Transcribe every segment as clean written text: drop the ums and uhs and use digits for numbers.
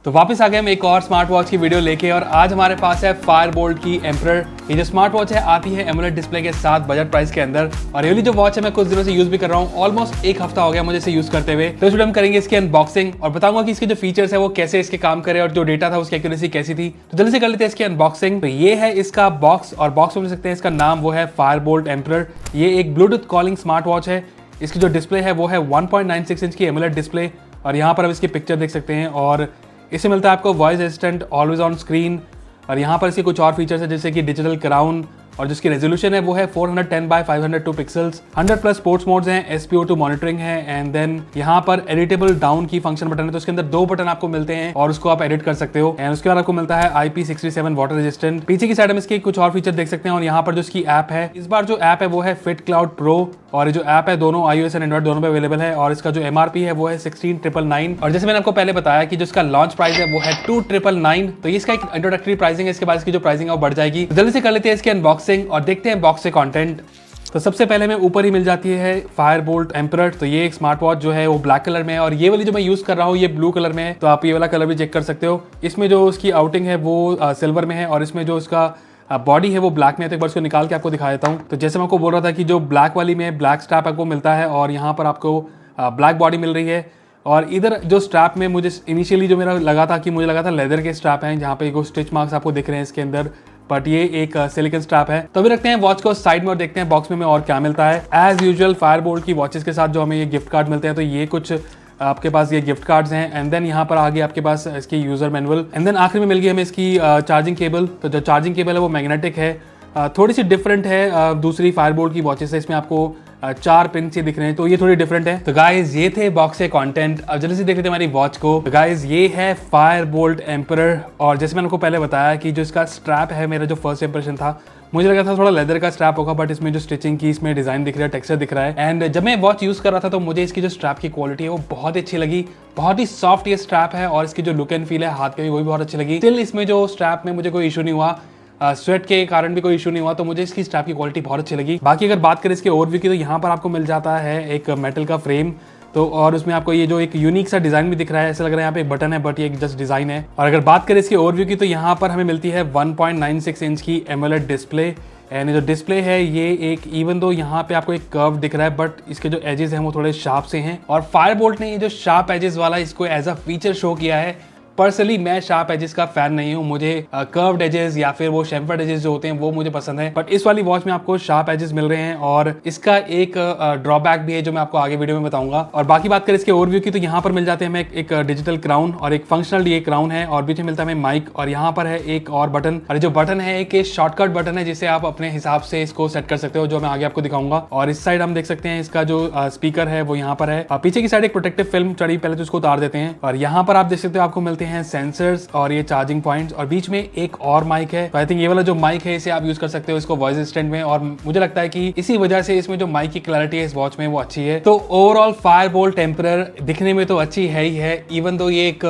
तो वापस आ गए हम एक और स्मार्ट वॉच की वीडियो लेके और आज हमारे पास है फायरबोल्ट की एम्परर। ये जो स्मार्ट वॉच है आती है एमोलेड डिस्प्ले के साथ बजट प्राइस के अंदर। और ये वाली जो वॉच है मैं कुछ दिनों से यूज भी कर रहा हूँ, ऑलमोस्ट एक हफ्ता हो गया मुझे इसे यूज करते हुए। तो इस वीडियो में करेंगे इसकी अनबॉक्सिंग और बताऊंगा कि इसके जो फीचर्स है वो कैसे इसके काम करे और जो डेटा था उसकी एक्यूरेसी कैसी थी। तो जल्दी से कर लेते हैं इसकी अनबॉक्सिंग। तो ये है इसका बॉक्स और बॉक्स में देख सकते हैं इसका नाम वो है फायरबोल्ट एम्परर। ये एक ब्लूटूथ कॉलिंग स्मार्ट वॉच है। इसकी जो डिस्प्ले है वो है 1.96 इंच की एमोलेड डिस्प्ले और यहाँ पर आप इसकी पिक्चर देख सकते हैं। और इससे मिलता है आपको voice assistant always on screen. और यहाँ पर इसके कुछ और फीचर्स है जैसे कि डिजिटल क्राउन और जिसकी रेजोल्यूशन है वो है 410x502 पिक्सल्स। 100+ स्पोर्ट्स मोड्स हैं, SpO2 मॉनिटरिंग है एंड देन यहाँ पर एडिटेबल डाउन की फंक्शन बटन है। तो इसके अंदर 2 बटन आपको मिलते हैं और उसको आप एडिट कर सकते हो। एंड उसके बाद आपको मिलता है IP67 वाटर रेजिस्टेंट। पीछे की साइड में इसके कुछ और फीचर देख सकते हैं। और यहाँ पर जो इसकी ऐप है, इस बार जो ऐप है वो है फिट क्लाउड प्रो और जो ऐप है दोनों iOS एंड एंड्रॉइड दोनों पे अवेलेबल है। और इसका जो MRP है वो है 16,999। और जैसे मैंने आपको पहले बताया कि जो इसका लॉन्च प्राइस है वो है 2,999। तो ये इसका एक इंट्रोडक्टरी प्राइसिंग है, इसके बाद इसकी जो प्राइसिंग है वो बढ़ जाएगी। जल्दी से कर लेते हैं इसकी अनबॉक्सिंग और देखते हैं बॉक्स से कंटेंट। तो सबसे पहले हमें ऊपर ही मिल जाती है फायरबोल्ट एम्परर। तो ये एक स्मार्ट वॉच जो है वो ब्लैक कलर में है और ये वाली जो मैं यूज कर रहा हूँ ये ब्लू कलर में है। तो आप ये वाला कलर भी चेक कर सकते हो। इसमें जो उसकी आउटिंग है वो सिल्वर में है और इसमें जो इसका बॉडी है वो ब्लैक में है। तो एक बार इसको निकाल के आपको दिखा देता हूँ। तो जैसे मैं आपको बोल रहा था कि जो ब्लैक वाली में ब्लैक स्ट्रैप आपको मिलता है और यहाँ पर आपको ब्लैक बॉडी मिल रही है। और इधर जो स्ट्रैप में मुझे इनिशियली जो मेरा लगा था कि मुझे लगा था लेदर के स्ट्रैप हैं, जहाँ पे एक स्टिच मार्क्स आपको दिख रहे हैं इसके अंदर, बट ये एक सिलिकॉन स्ट्रैप है। तो अभी रखते हैं वॉच को साइड में और देखते हैं बॉक्स में और क्या मिलता है। एज यूजुअल फायरबोल्ट की वॉचेस के साथ जो हमें ये गिफ्ट कार्ड मिलते हैं, तो ये कुछ आपके पास ये गिफ्ट कार्ड्स हैं। एंड देन यहाँ पर आगे आपके पास इसकी यूजर मैनुअल। एंड देन आखिर में मिल गई हमें इसकी चार्जिंग केबल। तो जो चार्जिंग केबल है वो मैग्नेटिक है, थोड़ी सी डिफरेंट है दूसरी फायरबोल्ट की वॉचेस से। इसमें आपको 4 पिन से दिख रहे हैं, तो ये थोड़ी डिफरेंट है। तो गाइज ये थे बॉक्स से कंटेंट। अब जल्दी से देख लेते हैं हमारी वॉच को। तो गाइज ये है फायरबोल्ट एम्परर और जैसे मैंने आपको पहले बताया कि जो इसका स्ट्रैप है, मेरा जो फर्स्ट इंप्रेशन था मुझे लगा था थोड़ा लेदर का स्ट्रैप होगा, बट इसमें जो स्टिचिंग की इसमें डिजाइन दिख रहा है, टेक्सचर दिख रहा है। एंड जब मैं वॉच यूज कर रहा था तो मुझे इसकी जो स्ट्रैप की क्वालिटी है वो बहुत अच्छी लगी। बहुत ही सॉफ्ट ये स्ट्रैप है और इसकी जो लुक एंड फील है हाथ पे भी वो भी बहुत अच्छी लगी। स्टिल इसमें जो स्ट्रैप में मुझे कोई इशू नहीं हुआ, स्वेट के कारण भी कोई इशू नहीं हुआ, तो मुझे इसकी स्ट्रैप की क्वालिटी बहुत अच्छी लगी। बाकी अगर बात करें इसके ओवरव्यू की, तो यहाँ पर आपको मिल जाता है एक मेटल का फ्रेम। तो और उसमें आपको ये जो एक यूनिक सा डिजाइन भी दिख रहा है, ऐसा लग रहा है यहाँ पे एक बटन है, बट ये एक जस्ट डिजाइन है। और अगर बात करें इसके ओवरव्यू की, तो यहाँ पर हमें मिलती है 1.96 इंच की एमोलेड डिस्प्ले। एंड जो डिस्प्ले है ये एक इवन दो यहाँ पे आपको एक कर्व दिख रहा है, बट इसके जो एजेस हैं वो थोड़े शार्प से हैं। और फायरबोल्ट ने ये जो शार्प एजेस वाला इसको एज अ फीचर शो किया है। पर्सनली मैं शार्प एजेस का फैन नहीं हूँ, मुझे कर्व्ड एजेस या फिर वो शेम्फर्ड एजेस जो होते हैं वो मुझे पसंद है। बट इस वाली वॉच में आपको शार्प एजेस मिल रहे हैं और इसका एक ड्रॉबैक भी है जो मैं आपको आगे वीडियो में बताऊंगा। और बाकी बात करें इसके ओवरव्यू की, तो यहाँ पर मिल जाते हैं हमें एक डिजिटल क्राउन और एक फंक्शनल ये क्राउन है और बीच में मिलता है हमें माइक और यहाँ पर है एक और बटन। और जो बटन है एक शॉर्टकट बटन है जिसे आप अपने हिसाब से इसको सेट कर सकते हो, जो मैं आगे आपको दिखाऊंगा। और इस साइड हम देख सकते हैं इसका जो स्पीकर है वो यहाँ पर है। पीछे की साइड एक प्रोटेक्टिव फिल्म चढ़ी, पहले तो उसको उतार देते हैं। और यहाँ पर आप देख सकते हो आपको मिलते हैं सेंसर्स और ये चार्जिंग पॉइंट्स और बीच में एक और माइक है। तो आई थिंक ये वाला जो माइक है इसे आप यूज कर सकते हो इसको वॉइस असिस्टेंट में। और मुझे लगता है कि इसी वजह से इसमें जो माइक की क्लैरिटी है इस वॉच में वो अच्छी है। तो ओवरऑल फायरबोल्ट एम्परर दिखने में तो अच्छी है ही है, इवन दो ये एक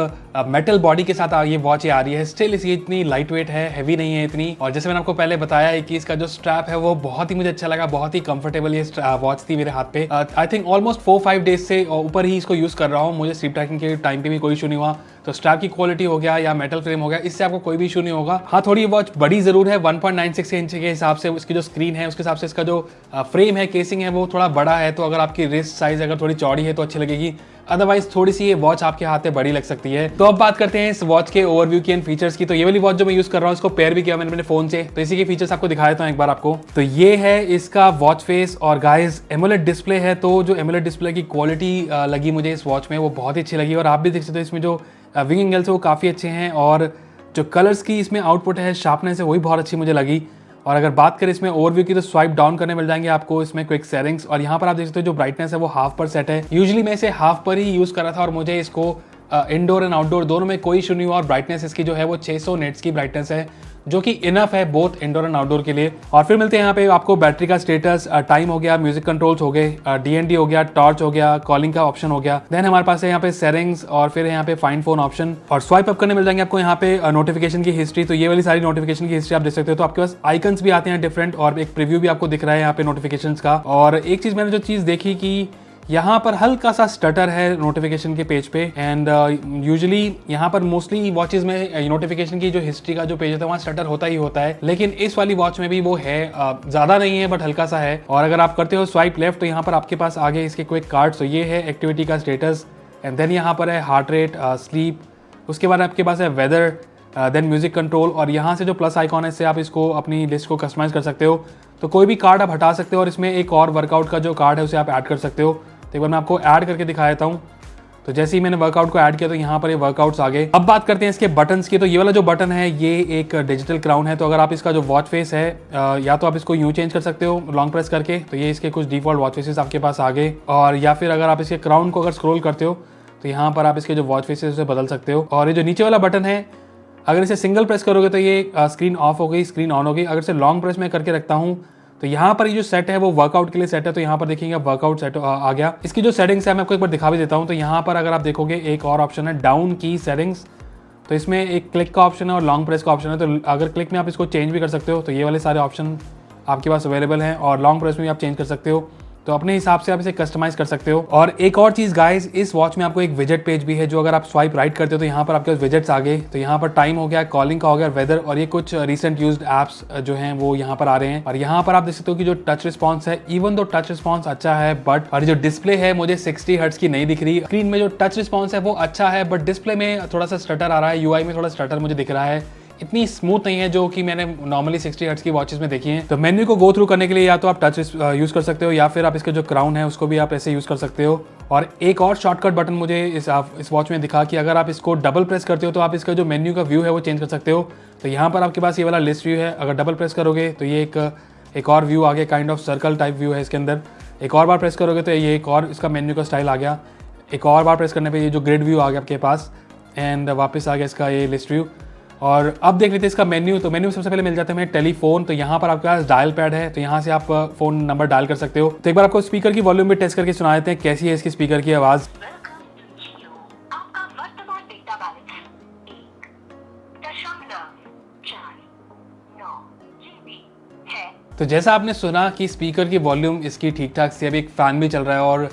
मेटल बॉडी के साथ ये वॉच आ रही है, स्टिल ये इतनी लाइट वेट है, हैवी नहीं है इतनी। और जैसे मैंने आपको पहले बताया है कि इसका जो स्ट्रैप है वो बहुत ही मुझे अच्छा लगा, बहुत ही कंफर्टेबल ये वॉच थी मेरे हाथ पे। आई थिंक ऑलमोस्ट 4-5 डेज से ऊपर ही इसको यूज कर रहा हूँ, मुझे स्लीप ट्रैकिंग के टाइम पे भी कोई इशू नहीं हुआ। तो स्ट्रैप की क्वालिटी हो गया या मेटल फ्रेम हो गया, इससे आपको कोई भी इशू नहीं होगा। हाँ, थोड़ी वॉच बड़ी जरूर है, 1.96 इंच के हिसाब से इसकी जो स्क्रीन है उसके हिसाब से इसका जो फ्रेम है, केसिंग है वो थोड़ा बड़ा है। तो अगर आपकी रिस्ट साइज अगर थोड़ी चौड़ी है तो अच्छी लगेगी, अदरवाइज थोड़ी सी ये वॉच आपके हाथ में बड़ी लग सकती है। तो अब बात करते हैं इस वॉच के ओवरव्यू की एंड फीचर्स की। तो ये वाली वॉच जो मैं यूज कर रहा हूँ इसको पेयर भी किया मैंने अपने फोन से, तो इसी के फीचर्स आपको दिखा देता हूँ एक बार आपको। तो ये है इसका वॉच फेस और गाइस एमोलेड डिस्प्ले है। तो जो एमोलेड डिस्प्ले की क्वालिटी लगी मुझे इस वॉच में वो बहुत ही अच्छी लगी। और आप भी देख सकते हो इसमें जो विंग एंगल्स है वो काफ़ी अच्छे हैं और जो कलर्स की इसमें आउटपुट है, शार्पनेस है, वही बहुत अच्छी मुझे लगी। और अगर बात करें इसमें ओवरव्यू की, तो स्वाइप डाउन करने मिल जाएंगे आपको इसमें क्विक सेटिंग्स। और यहाँ पर आप देख सकते हो जो ब्राइटनेस है वो हाफ पर सेट है। यूजुअली मैं इसे हाफ पर ही यूज कर रहा था और मुझे इसको इंडोर एंड आउटडोर दोनों में कोई इशू नहीं हुआ। और ब्राइटनेस इसकी जो है वो 600 नेट्स की ब्राइटनेस है, जो कि इनफ है बोथ इंडोर एंड आउटडोर के लिए। और फिर मिलते हैं यहाँ पे आपको बैटरी का स्टेटस, टाइम हो गया, म्यूजिक कंट्रोल्स हो गए, DND हो गया, टॉर्च हो गया, कॉलिंग का ऑप्शन हो गया। देन हमारे पास है यहाँ पे सेटिंग्स और फिर यहाँ पे फाइंड फोन ऑप्शन और स्वाइप अप करने मिल जाएंगे आपको यहाँ पे नोटिफिकेशन की हिस्ट्री। तो ये वाली सारी नोटिफिकेशन की हिस्ट्री आप देख सकते हो। तो आपके पास आइकन्स भी आते हैं डिफरेंट और एक प्रीव्यू भी आपको दिख रहा है यहाँ पे नोटिफिकेशंस का। और एक चीज मैंने जो चीज देखी कि यहाँ पर हल्का सा स्टटर है नोटिफिकेशन के पेज पे एंड यूजुअली यहाँ पर मोस्टली वॉचेस में नोटिफिकेशन की जो हिस्ट्री का जो पेज होता है वहाँ स्टटर होता ही होता है, लेकिन इस वाली वॉच में भी वो है, ज़्यादा नहीं है बट हल्का सा है। और अगर आप करते हो स्वाइप लेफ्ट तो यहाँ पर आपके पास आगे इसके क्विक कार्ड्स, तो ये है एक्टिविटी का स्टेटस एंड देन यहाँ पर है हार्ट रेट, स्लीप, उसके बाद आपके पास है वेदर, देन म्यूजिक कंट्रोल और यहाँ से जो प्लस आइकॉन है इससे आप इसको अपनी लिस्ट को कस्टमाइज कर सकते हो। तो कोई भी कार्ड आप हटा सकते हो और इसमें एक और वर्कआउट का जो कार्ड है उसे आप ऐड कर सकते हो। तो एक बार मैं आपको ऐड करके दिखा देता हूँ। तो जैसे ही मैंने वर्कआउट को ऐड किया तो यहाँ पर ये वर्कआउट्स आ गए। अब बात करते हैं इसके बटन्स की। तो ये वाला जो बटन है ये एक डिजिटल क्राउन है, तो अगर आप इसका जो वॉच फेस है या तो आप इसको यूँ चेंज कर सकते हो लॉन्ग प्रेस करके, तो ये इसके कुछ डिफॉल्ट वॉच फेसेस आपके पास आ गए, और या फिर अगर आप इसके क्राउन को अगर स्क्रॉल करते हो तो यहाँ पर आप इसके जो वॉच फेसेस उसे बदल सकते हो। और ये जो नीचे वाला बटन है अगर इसे सिंगल प्रेस करोगे तो ये स्क्रीन ऑफ हो गई, स्क्रीन ऑन हो गई। अगर इसे लॉन्ग प्रेस में करके रखता हूँ तो यहाँ पर ये जो सेट है वो वर्कआउट के लिए सेट है, तो यहाँ पर देखेंगे वर्कआउट सेट आ गया। इसकी जो सेटिंग्स है मैं आपको एक बार दिखा भी देता हूँ। तो यहाँ पर अगर आप देखोगे एक और ऑप्शन है डाउन की सेटिंग्स, तो इसमें एक क्लिक का ऑप्शन है और लॉन्ग प्रेस का ऑप्शन है। तो अगर क्लिक में आप इसको चेंज भी कर सकते हो, तो ये वाले सारे ऑप्शन आपके पास अवेलेबल हैं, और लॉन्ग प्रेस में भी आप चेंज कर सकते हो। तो अपने हिसाब से आप इसे कस्टमाइज कर सकते हो। और एक और चीज़ गाइस, इस वॉच में आपको एक विजेट पेज भी है, जो अगर आप स्वाइप राइट करते हो तो यहाँ पर आपके पास विजेट्स आ गए। तो यहाँ पर टाइम हो गया, कॉलिंग का हो गया, वेदर, और ये कुछ रिसेंट यूज्ड ऐप्स जो हैं वो यहाँ पर आ रहे हैं। और यहाँ पर आप देख सकते हो कि जो टच रिस्पॉन्स है, इवन दो टच रिस्पॉन्स अच्छा है बट, और जो डिस्प्ले है मुझे 60 हर्ट्ज की नहीं दिख रही। स्क्रीन में जो टच रिस्पॉन्स है वो अच्छा है बट डिस्प्ले में थोड़ा सा स्टटर आ रहा है, यूआई में थोड़ा स्टटर मुझे दिख रहा है, इतनी स्मूथ नहीं है जो कि मैंने नॉर्मली 60 हर्ट्ज की वॉचेस में देखी हैं। तो मेन्यू को गो थ्रू करने के लिए या तो आप टच यूज़ कर सकते हो या फिर आप इसके जो क्राउन है उसको भी आप ऐसे यूज़ कर सकते हो। और एक और शॉर्टकट बटन मुझे इस वॉच में दिखा कि अगर आप इसको डबल प्रेस करते हो तो आप इसका जो मेन्यू का व्यू है वो चेंज कर सकते हो। तो यहाँ पर आपके पास ये वाला लिस्ट व्यू है, अगर डबल प्रेस करोगे तो ये एक और व्यू आ गया, kind of circle type view है इसके अंदर। एक और बार प्रेस करोगे तो ये एक और इसका मेन्यू का स्टाइल आ गया। एक और बार प्रेस करने पर ये जो ग्रिड व्यू आ गया आपके पास, एंड वापस आ गया इसका ये लिस्ट व्यू। और अब देख लेते हैं इसका मेन्यू। तो मेन्यू सबसे पहले मिल जाता है हमें टेलीफोन। तो यहाँ पर आपके पास डायल पैड है, तो यहाँ से आप फोन नंबर डायल कर सकते हो। तो एक बार आपको स्पीकर की वॉल्यूम भी टेस्ट करके सुना देते हैं कैसी है इसकी स्पीकर की आवाज़। तो जैसा आपने सुना कि स्पीकर की वॉल्यूम इसकी ठीक ठाक सी, अभी एक फ़ैन भी चल रहा है और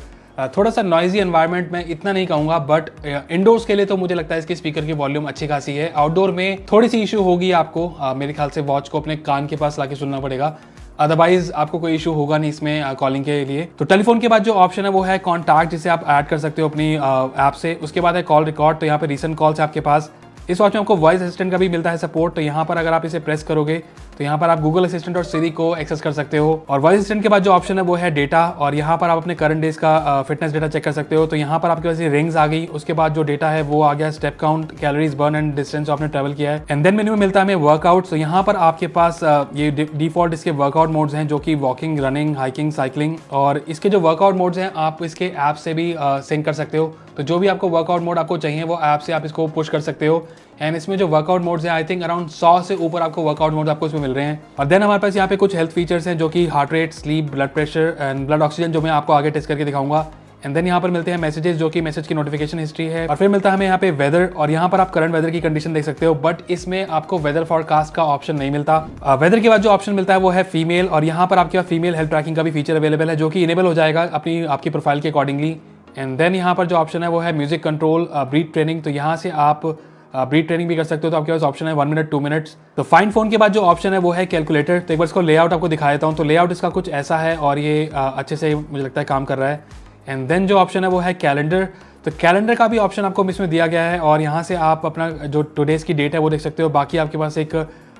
थोड़ा सा नॉइजी एनवायरनमेंट में इतना नहीं कहूँगा, बट इंडोर्स के लिए तो मुझे लगता है इसकी स्पीकर की वॉल्यूम अच्छी खासी है। आउटडोर में थोड़ी सी इशू होगी आपको, मेरे ख्याल से वॉच को अपने कान के पास लाके सुनना पड़ेगा, अदरवाइज आपको कोई इशू होगा नहीं इसमें कॉलिंग के लिए। तो टेलीफोन के बाद जो ऑप्शन है वो है कॉन्टैक्ट, जिसे आप ऐड कर सकते हो अपनी ऐप से। उसके बाद है कॉल रिकॉर्ड, तो यहाँ पे रिसेंट कॉल्स है आपके पास। इस वॉच में आपको वॉइस असिस्टेंट का भी मिलता है सपोर्ट। तो यहाँ पर अगर आप इसे प्रेस करोगे तो यहाँ पर आप गूगल असिस्टेंट और सिरी को एक्सेस कर सकते हो। और वॉइस असिस्टेंट के बाद जो ऑप्शन है वो है डेटा, और यहाँ पर आप अपने करंट डेज का फिटनेस डेटा चेक कर सकते हो। तो यहाँ पर आपके पास रिंग्स आ गई, उसके बाद जो डेटा है वो आ गया step count, calories burn and distance आपने ट्रेवल किया है। एंड देन मेन्यू में मिलता है हमें वर्कआउट। तो यहाँ पर आपके पास ये डिफॉल्ट इसके वर्कआउट मोड्स हैं, जो कि वॉकिंग, रनिंग, हाइकिंग, साइकिलिंग। और इसके जो वर्कआउट मोड्स हैं आप इसके ऐप से भी सिंक कर सकते हो। तो जो भी आपको वर्कआउट मोड आपको चाहिए वो ऐप से आप इसको पुश कर सकते हो। एंड इसमें जो वर्कआउट मोड्स हैं आई थिंक अराउंड 100 से ऊपर आपको वर्कआउट मोड्स आपको इसमें मिल रहे हैं। और देन हमारे पास यहाँ पे कुछ हेल्थ फीचर्स हैं, जो कि heart rate, sleep, blood pressure and blood oxygen, जो मैं आपको आगे टेस्ट करके दिखाऊंगा। एंड देन यहाँ पर मिलते हैं मैसेजेस, जो कि मैसेज की नोटिफिकेशन हिस्ट्री है। और फिर मिलता है हमें यहाँ पे वेदर, और यहाँ पर आप करंट वेदर की कंडीशन देख सकते हो, बट इसमें आपको वेदर फॉरकास्ट का ऑप्शन नहीं मिलता। वेदर के बाद जो ऑप्शन मिलता है वो है फीमेल, और यहाँ पर आपके पास फीमेल हेल्थ ट्रैकिंग का भी फीचर अवेलेबल है, जो कि इनेबल हो जाएगा आपकी प्रोफाइल के अकॉर्डिंगली। एंड देन यहाँ पर जो ऑप्शन है वो है म्यूजिक कंट्रोल, ब्रीथ ट्रेनिंग। तो यहाँ से आप ब्रीथ ट्रेनिंग भी कर सकते हो। तो आपके पास ऑप्शन है 1 मिनट, 2 मिनट्स। तो फाइंड फोन के बाद जो ऑप्शन है वो है कैलकुलेटर। तो एक बार इसको लेआउट आपको दिखा देता हूँ। तो लेआउट इसका कुछ ऐसा है, और ये अच्छे से मुझे लगता है काम कर रहा है। एंड देन जो ऑप्शन है वो है कैलेंडर। तो कैलेंडर का भी ऑप्शन आपको इसमें दिया गया है, और यहाँ से आप अपना जो टुडेज की डेट है वो देख सकते हो। बाकी आपके पास एक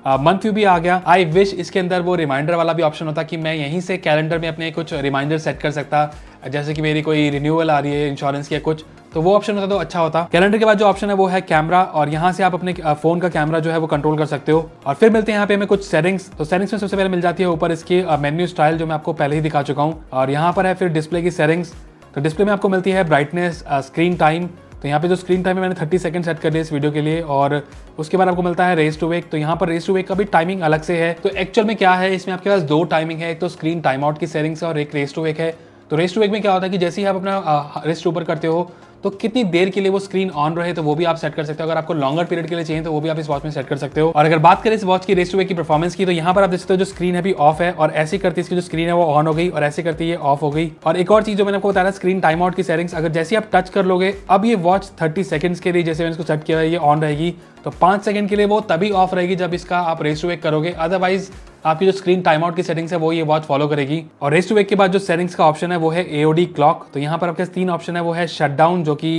मंथ व्यू भी आ गया। आई विश इसके अंदर वो रिमाइंडर वाला भी ऑप्शन होता कि मैं यहीं से कैलेंडर में अपने कुछ रिमाइंडर सेट कर सकता, जैसे कि मेरी कोई रिन्यूअल आ रही है इंश्योरेंस की कुछ, तो वो ऑप्शन होता तो अच्छा होता। कैलेंडर के बाद जो ऑप्शन है वो है कैमरा, और यहाँ से आप अपने फोन का कैमरा जो है वो कंट्रोल कर सकते हो। और फिर मिलते हैं यहाँ पे हमें कुछ सेटिंग्स। तो सेटिंग्स में सबसे पहले मिल जाती है ऊपर इसकी मेन्यू स्टाइल, जो मैं आपको पहले ही दिखा चुका हूँ। और यहाँ पर है फिर डिस्प्ले की सेटिंग्स। तो डिस्प्ले में आपको मिलती है ब्राइटनेस, स्क्रीन टाइम। तो यहाँ पे जो स्क्रीन टाइम है मैंने 30 सेकंड सेट कर दिया इस वीडियो के लिए। और उसके बाद आपको मिलता है रेस टू वेक। तो यहाँ पर रेस टू वेक का भी टाइमिंग अलग से है। तो एक्चुअल में क्या है, इसमें आपके पास 2 टाइमिंग है, एक तो स्क्रीन टाइम आउट की सेटिंग्स है और एक रेस टू वेक है। तो रेस टू वेक में क्या होता है कि जैसे ही आप अपना रेस्ट ऊपर करते हो तो कितनी देर के लिए वो स्क्रीन ऑन रहे तो वो भी आप सेट कर सकते हो। अगर आपको लॉन्गर पीरियड के लिए चाहिए तो वो भी आप इस वॉच में सेट कर सकते हो। और अगर बात करें इस वॉच की रेस टू वेक की परफॉर्मेंस की, तो यहाँ पर आप देख सकते हो जो स्क्रीन है भी ऑफ है और ऐसे करती इसकी जो स्क्रीन है वो ऑन हो गई और ऐसे करती है ऑफ हो गई। और एक और चीज जो मैंने आपको बताया स्क्रीन टाइम आउट की सेटिंग्स, अगर जैसे आप टच कर लोगे अब ये वॉच 30 सेकंड्स के लिए जैसे मैंने इसको सेट किया है ये ऑन रहेगी, तो 5 सेकंड के लिए वो तभी ऑफ रहेगी जब इसका आप रेस टू वेक करोगे। अदरवाइज आपकी जो स्क्रीन टाइम आउट की सेटिंग्स है वो ये वॉच फॉलो करेगी। और रेस टू वेक के बाद जो सेटिंग्स का ऑप्शन है वो है AOD क्लॉक। तो यहाँ पर आपके 3 ऑप्शन है, वो है शट डाउन जो कि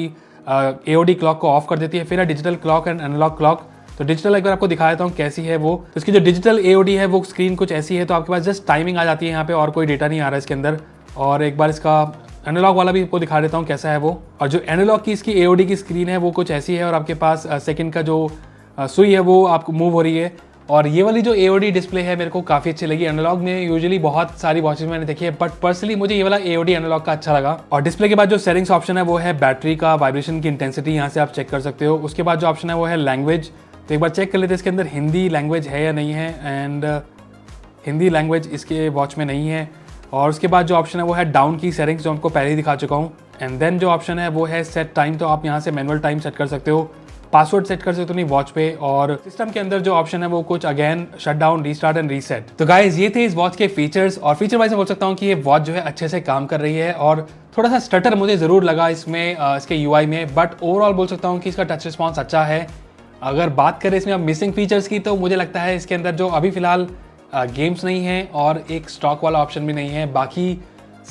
AOD क्लॉक को ऑफ कर देती है, फिर है digital clock and analog clock. तो डिजिटल एक बार आपको दिखा देता हूँ कैसी है वो। तो इसकी जो डिजिटल AOD है वो स्क्रीन कुछ ऐसी है, तो आपके पास जस्ट टाइमिंग आ जाती है यहाँ पे और कोई डेटा नहीं आ रहा है इसके अंदर। और एक बार इसका एनालॉग वाला भी आपको दिखा देता हूँ कैसा है वो। और जो एनालॉग की इसकी AOD की स्क्रीन है वो कुछ ऐसी है और आपके पास सेकंड का जो सुई है वो आपको मूव हो रही है। और ये वाली जो AOD डिस्प्ले है मेरे को काफ़ी अच्छी लगी। एनालॉग में यूजुअली बहुत सारी वॉचेस मैंने देखी है, बट पर्सनली मुझे ये वाला AOD एनालॉग का अच्छा लगा। और डिस्प्ले के बाद जो सेटिंग्स ऑप्शन है वो है बैटरी का, वाइब्रेशन की इंटेंसिटी यहाँ से आप चेक कर सकते हो। उसके बाद जो ऑप्शन है वो है लैंग्वेज। तो एक बार चेक कर लेते हैं इसके अंदर हिंदी लैंग्वेज है या नहीं है, एंड हिंदी लैंग्वेज इसके वॉच में नहीं है। और उसके बाद जो ऑप्शन है वो है डाउन की सेटिंग्स, जो आपको पहले ही दिखा चुका हूँ। एंड देन जो ऑप्शन है वो है सेट टाइम। तो आप यहाँ से मैनुअल टाइम सेट कर सकते हो, पासवर्ड सेट कर सकते हो नहीं वॉच पे। और सिस्टम के अंदर जो ऑप्शन है वो कुछ again shut down, restart and reset. तो गाइज ये थे इस वॉच के फीचर्स। और फीचर वाइज मैं बोल सकता हूँ कि ये वॉच जो है अच्छे से काम कर रही है। और थोड़ा सा स्टटर मुझे ज़रूर लगा इसमें इसके UI में, बट ओवरऑल बोल सकता हूँ कि इसका टच रिस्पॉन्स अच्छा है। अगर बात करें इसमें अब मिसिंग फीचर्स की, तो मुझे लगता है इसके अंदर जो अभी फिलहाल गेम्स नहीं है और एक स्टॉक वाला ऑप्शन भी नहीं है। बाकी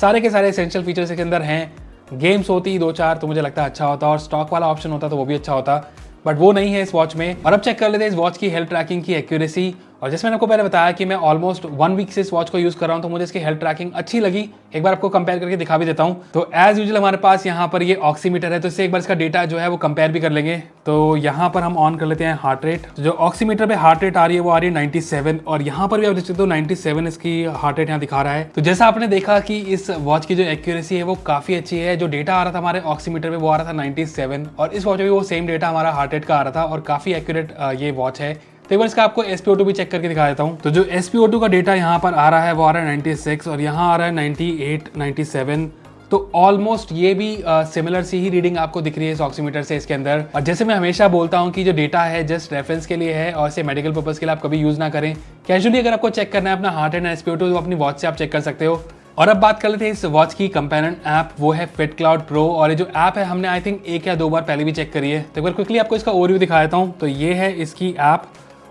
सारे के सारे एसेंशियल फीचर्स इसके अंदर हैं। गेम्स होती 2-4 तो मुझे लगता है अच्छा होता, और स्टॉक वाला ऑप्शन होता तो वो भी अच्छा होता, बट वो नहीं है इस वॉच में। और अब चेक कर लेते हैं इस वॉच की हेल्थ ट्रैकिंग की एक्यूरेसी। और जैसे मैंने आपको पहले बताया कि मैं ऑलमोस्ट 1 वीक से इस वॉच को यूज कर रहा हूं, तो मुझे इसकी हेल्थ ट्रैकिंग अच्छी लगी। एक बार आपको कंपेयर करके दिखा भी देता हूं। तो एज यूजुअल हमारे पास यहाँ पर ये ऑक्सीमीटर है, तो इससे एक बार इसका डेटा जो है वो कंपेयर भी कर लेंगे। तो यहाँ पर हम ऑन कर लेते हैं हार्ट रेट। तो जो ऑक्सीमीटर पे हार्ट रेट आ रही है वो आ रही है 97, और यहाँ पर भी आप देख सकते हो 97 इसकी हार्ट रेट यहाँ दिखा रहा है। तो जैसा आपने देखा कि इस वॉच की जो एक्यूरेसी है वो काफी अच्छी है। जो डेटा आ रहा था हमारे ऑक्सीमीटर पे वो आ रहा था 97, और इस वॉच में भी वो सेम डेटा हमारा हार्ट रेट का आ रहा था, और काफी एक्यूरेट ये वॉच है। तो एक बार इसका आपको SpO2 भी चेक करके दिखा देता हूँ। तो जो SpO2 का डेटा यहाँ पर आ रहा है वो आ रहा है 96, और यहाँ आ रहा है 98, 97। तो ऑलमोस्ट ये भी सिमिलर सी ही रीडिंग आपको दिख रही है इस ऑक्सीमीटर से इसके अंदर। और जैसे मैं हमेशा बोलता हूँ कि जो डेटा है जस्ट रेफरेंस के लिए है, और इसे मेडिकल पर्पज के लिए आप कभी यूज ना करें। कैजुअली अगर आपको चेक करना है अपना हार्ट एंड SpO2 तो अपनी वॉच से आप चेक कर सकते हो। और अब बात कर लेते हैं इस वॉच की कंपेनियन ऐप, वो है फिट क्लाउड प्रो। और ये जो ऐप है हमने आई थिंक 1 या 2 बार पहले भी चेक करी है। तो एक बार क्विकली आपको इसका ओवरव्यू दिखा देता हूँ। तो ये है इसकी ऐप,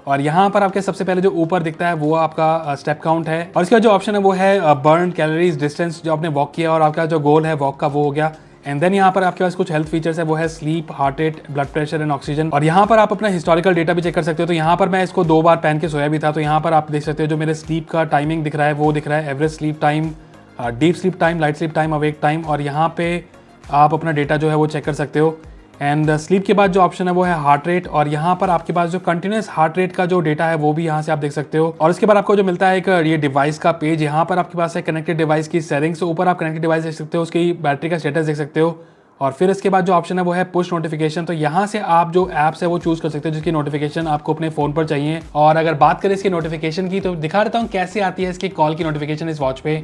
और यहाँ पर आपके सबसे पहले जो ऊपर दिखता है वो आपका स्टेप काउंट है, और इसका जो ऑप्शन है वो है बर्न कैलोरीज, डिस्टेंस जो आपने वॉक किया और आपका जो गोल है वॉक का वो हो गया। एंड देन यहाँ पर आपके पास कुछ हेल्थ फीचर्स है, वो है sleep, heart rate, blood pressure and oxygen. और यहाँ पर आप अपना हिस्टोरिकल डेटा भी चेक कर सकते हो। तो यहाँ पर मैं इसको 2 बार पहन के सोया भी था, तो यहाँ पर आप देख सकते हो जो मेरे स्लीप का टाइमिंग दिख रहा है वो दिख रहा है, average sleep time, deep sleep time, light sleep time, awake time. और यहाँ पे आप अपना डेटा जो है वो चेक कर सकते हो। एंड स्लीप के बाद जो ऑप्शन है वो है हार्ट रेट, और यहाँ पर आपके पास जो कंटिन्यूस हार्ट रेट का जो डेटा है वो भी यहाँ से आप देख सकते हो। और उसके बाद आपको जो मिलता है एक ये डिवाइस का पेज, यहाँ पर आपके पास है कनेक्टेड डिवाइस की सेटिंग्स। ऊपर आप कनेक्टेड डिवाइस देख सकते हो, उसकी बैटरी का स्टेटस देख सकते हो। और फिर इसके बाद जो ऑप्शन है वो है पुश नोटिफिकेशन। तो यहाँ से आप जो ऐप्स है वो चूज कर सकते हो जिसकी नोटिफिकेशन आपको अपने फोन पर चाहिए। और अगर बात करें इसकी नोटिफिकेशन की, तो दिखा देता हूँ कैसे आती है इसकी कॉल की नोटिफिकेशन इस वॉच पे।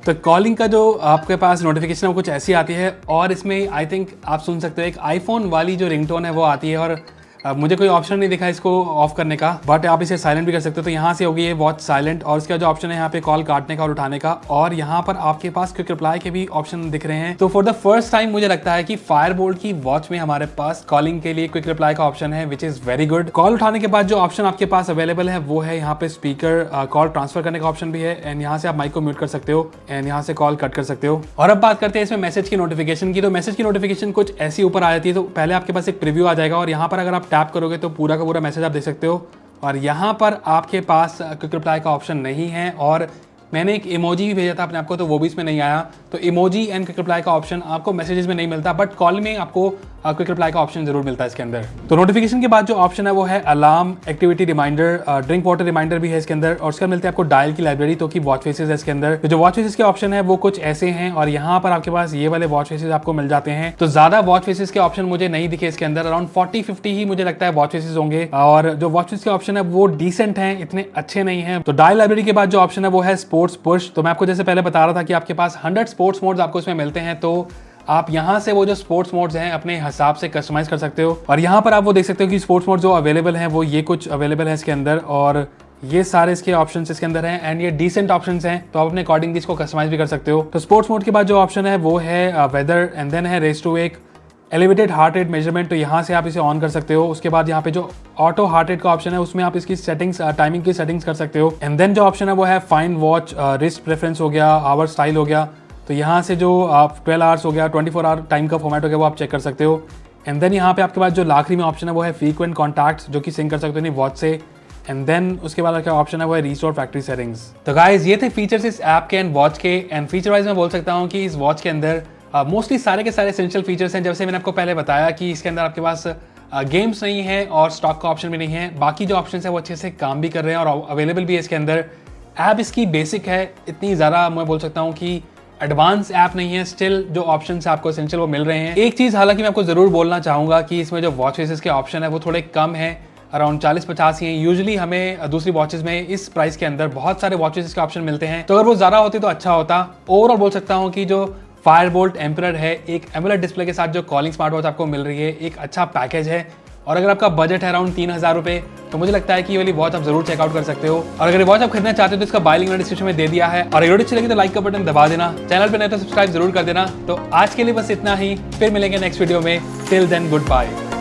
तो कॉलिंग का जो आपके पास नोटिफिकेशन है वो कुछ ऐसी आती है, और इसमें आई थिंक आप सुन सकते हो एक आईफोन वाली जो रिंगटोन है वो आती है। और मुझे कोई ऑप्शन नहीं दिखा इसको ऑफ करने का, बट आप इसे साइलेंट भी कर सकते हो। तो यहाँ से होगी ये वॉच साइलेंट, और इसका जो ऑप्शन है यहाँ पे कॉल काटने का और उठाने का, और यहाँ पर आपके पास क्विक रिप्लाई के भी ऑप्शन दिख रहे हैं। तो फॉर द फर्स्ट टाइम मुझे लगता है कि फायरबोल्ट की वॉच में हमारे पास कॉलिंग के लिए क्विक रिप्लाई का ऑप्शन है, which is very good. Call उठाने के बाद जो ऑप्शन आपके पास अवेलेबल है वो है यहाँ पे स्पीकर, कॉल ट्रांसफर करने का ऑप्शन भी है, एंड यहाँ से आप माइक को म्यूट कर सकते हो, एंड यहाँ से कॉल कट कर सकते हो। और अब बात करते हैं इसमें मैसेज की नोटिफिकेशन की। तो मैसेज की नोटिफिकेशन कुछ ऐसी ऊपर आ जाती है। तो पहले आपके पास एक प्रीव्यू आ जाएगा, और यहाँ पर अगर आप टैप करोगे तो पूरा का पूरा मैसेज आप देख सकते हो। और यहाँ पर आपके पास क्विक रिप्लाई का ऑप्शन नहीं है, और मैंने एक इमोजी भी भेजा था अपने आपको, तो वो भी इसमें नहीं आया। तो इमोजी एंड क्विक रिप्लाई का ऑप्शन आपको मैसेजेस में नहीं मिलता, बट कॉल में आपको क्विक रिप्लाई का ऑप्शन जरूर मिलता है इसके अंदर। तो नोटिफिकेशन के बाद जो ऑप्शन है वो है alarm, activity reminder, drink water reminder भी है इसके अंदर। और उसके मिलते हैं आपको डायल की लाइब्रेरी, तो कि वॉच फेसेस है इसके अंदर। तो जो वॉच फेसेस के ऑप्शन है वो कुछ ऐसे हैं, और यहाँ पर आपके पास ये वाले वॉच फेसेस आपको मिल जाते हैं। तो ज्यादा वॉच फेसेस के ऑप्शन मुझे नहीं दिखे इसके अंदर, अराउंड 40-50 ही मुझे लगता है वॉच फेसेस होंगे। और जो वॉच फेसेस के ऑप्शन है वो डिसेंट हैं, इतने अच्छे नहीं है। तो डायल लाइब्रेरी के बाद जो ऑप्शन है वो है स्पोर्ट्स स्पोर्ट्स पुश। तो मैं आपको जैसे पहले बता रहा था कि आपके पास 100 स्पोर्ट्स मोड्स आपको इसमें मिलते हैं, तो आप यहाँ से वो जो स्पोर्ट्स मोड्स हैं अपने हिसाब से कस्टमाइज कर सकते हो। और यहाँ पर आप वो देख सकते हो कि स्पोर्ट्स मोड जो अवेलेबल हैं वो ये कुछ अवेलेबल है इसके अंदर, और ये सारे इसके ऑप्शंस इसके अंदर हैं एंड ये डिसेंट ऑप्शंस हैं, तो आप अपने अकॉर्डिंग इसको कस्टमाइज भी कर सकते हो। तो स्पोर्ट्स मोड के बाद जो ऑप्शन है वो है वेदर एंड देन है रेस टू एक एलिवेटेड हार्ट रेट मेजरमेंट, तो यहाँ से आप इसे ऑन कर सकते हो। उसके बाद यहाँ पे जो ऑटो हार्ट रेट का ऑप्शन है उसमें आप इसकी सेटिंग्स टाइमिंग की सेटिंग्स कर सकते हो। एंड देन जो ऑप्शन है वो है फाइंड वॉच रिस्ट प्रेफरेंस हो गया, आवर स्टाइल हो गया, तो यहाँ से जो आप 12 आवर्स हो गया, 24 आवर टाइम का फॉर्मेट हो गया वो आप चेक कर सकते हो। एंड देन यहाँ पे आपके पास जो आखिरी में ऑप्शन है वो है फ्रीक्वेंट कॉन्टैक्ट्स, जो कि सिंक कर सकते हो नहीं वॉच से। एंड देन उसके बाद क्या ऑप्शन है वो है रिस्टोर फैक्ट्री सेटिंग्स। तो गाइस ये थे फीचर्स इस ऐप के एंड वॉच के। एंड फीचर वाइज मैं बोल सकता हूँ कि इस वॉच के अंदर मोस्टली सारे के सारे एसेंशियल फीचर्स हैं। जैसे मैंने आपको पहले बताया कि इसके अंदर आपके पास गेम्स नहीं है और स्टॉक का ऑप्शन भी नहीं है, बाकी जो ऑप्शन है वो अच्छे से काम भी कर रहे हैं और अवेलेबल भी है इसके अंदर। ऐप इसकी बेसिक है, इतनी ज़्यादा मैं बोल सकता हूँ कि एडवांस ऐप नहीं है, स्टिल जो ऑप्शन है आपको एसेंशियल वो मिल रहे हैं। एक चीज़ हालांकि मैं आपको ज़रूर बोलना चाहूँगा कि इसमें जो वॉच फेसेस के ऑप्शन है वो थोड़े कम है, अराउंड 40-50 ही हैं। यूजुअली हमें दूसरी वॉचेस में इस प्राइस के अंदर बहुत सारे वॉचेस के ऑप्शन मिलते हैं, तो अगर वो ज़्यादा होते तो अच्छा होता। ओवरऑल बोल सकता हूँ कि जो फायरबोल्ट एम्परर है एक एमुलेट डिस्प्ले के साथ जो कॉलिंग स्मार्ट वॉच आपको मिल रही है, एक अच्छा पैकेज है। और अगर आपका बजट है अराउंड 3000 रुपये, तो मुझे लगता है कि ये वाली वॉच आप जरूर चेकआउट कर सकते हो। और अगर ये वॉच आप खरीदना चाहते हो तो इसका बाय लिंक मैंने डिस्क्रिप्शन में दे दिया है। और वीडियो अच्छी लगी तो लाइक का बटन दबा देना, चैनल पे नए तो सब्सक्राइब जरूर कर देना। तो आज के लिए बस इतना ही, फिर मिलेंगे नेक्स्ट वीडियो में। Till then good bye.